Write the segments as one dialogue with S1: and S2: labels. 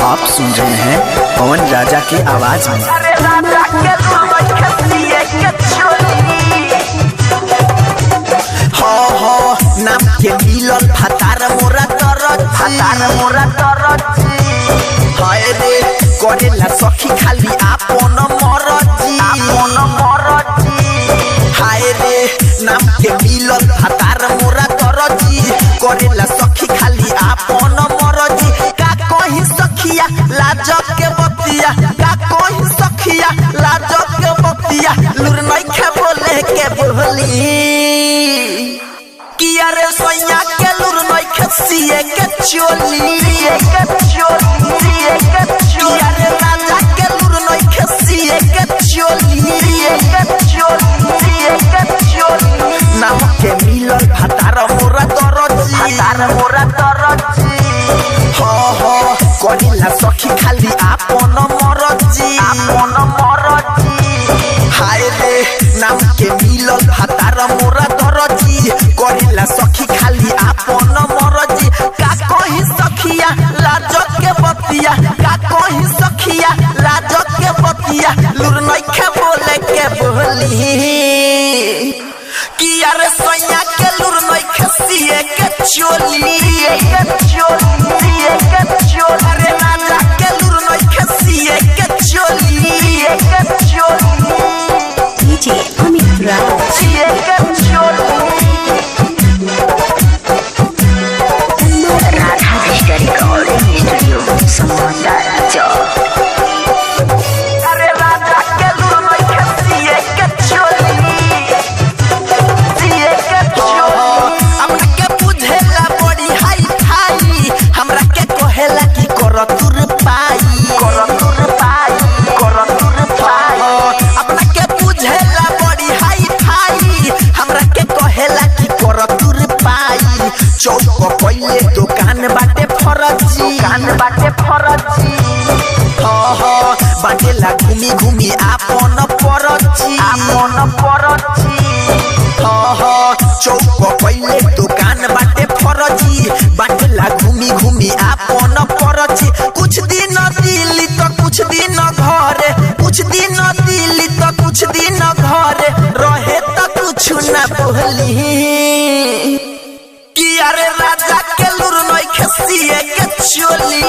S1: आप सुन रहे हैं पवन राजा की आवाज में। नाम के मिलल फतार मोरा तरजी हाय रे करेला सखी खाली आपन मरजी हाय रे नाम के मिलल फतार मोरा तरजी करेला सखी खाली आपन मरजी का कहीं सखिया लाज के बतिया का कहीं सखिया लाज के बतिया लुर नइखे बोले के बोली किया रे सोया के लुर नइखे सिए के चोली किया रे राजा के लुर नइखे सिए के चोली नाम के मिलल फतार मोरा तरजी करेला सखी खाली आपन मरजी हाय रे नाम के मिलल फतार मोरा तरजी करेला सखी खाली आपन मरजी का कहीं सखिया लाज के बतिया का कहीं सखिया लाज के बतिया लुर नइखे बोले के बोली किया रे सोया के लुर नइखे सिए के चोली अरे राजा के लुर नइखे सिए के चोली
S2: DJ Amit Raj Radha Krishna Recording Studio Samanda Job
S1: अरे राजा के लुर नइखे सिए के चोली हमरा के बुझेला बड़ी हाई फाई हमरा के कहेला की कर तुर पाई अपना के बुझेला बड़ी हाई फाई हमरा के कहेला की कर तुर पाई चौक पहिले दुकान बाटे फरजी बाटेला घूमी घूमी आपन परची चौक पहिले दुकान बाटे फरजी बाटेला घूमी घूमी आपन परची कुछ दिन दिल्ली तो कुछ दिन घरे कुछ दिन दिल्ली तो कुछ दिन घरे रहे तो कुछ न बोली किया रे राजा के लुर नइखे सिए के चोली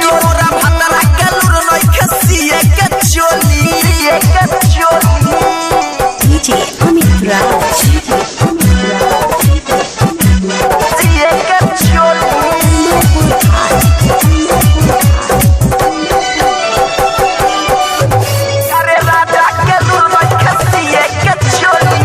S1: मोरा भतरा के लुर नइखे सिए के चोली
S2: DJ Amit Raj
S1: अरे राजा के लुर नइखे सिए के चोली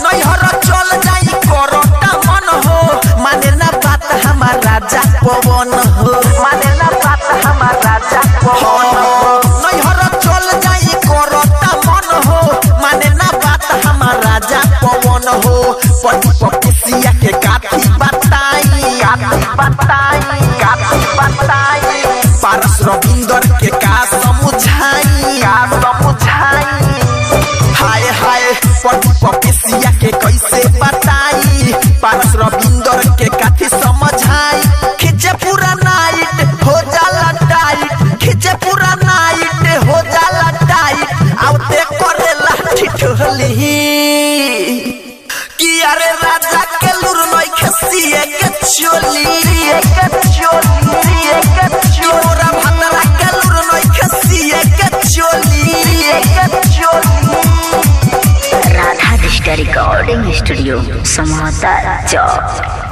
S1: नैहर चल जाई करता मन हो माने ना बात हमार राजा पवन हो नैहर चल जाई करता मन हो माने ना बात हमार राजा पवन हो पति पपिसिया के काठी बताई पारस रविंदर के का समझाई हाय हाय पति पपिसिया के कैसे बताई पारस रविंदर के काठी समझाई खिचे पूरा नाइट हो जाला टाइट खिचे पूरा नाइट हो जाला टाइट आवते करेला ठिठोली किया रे राजा के लुर नइखे सिए के चोली मोरा भतरा के लुर नइखे सिए के चोली
S2: Radha Krishna Recording Studio Samanda Job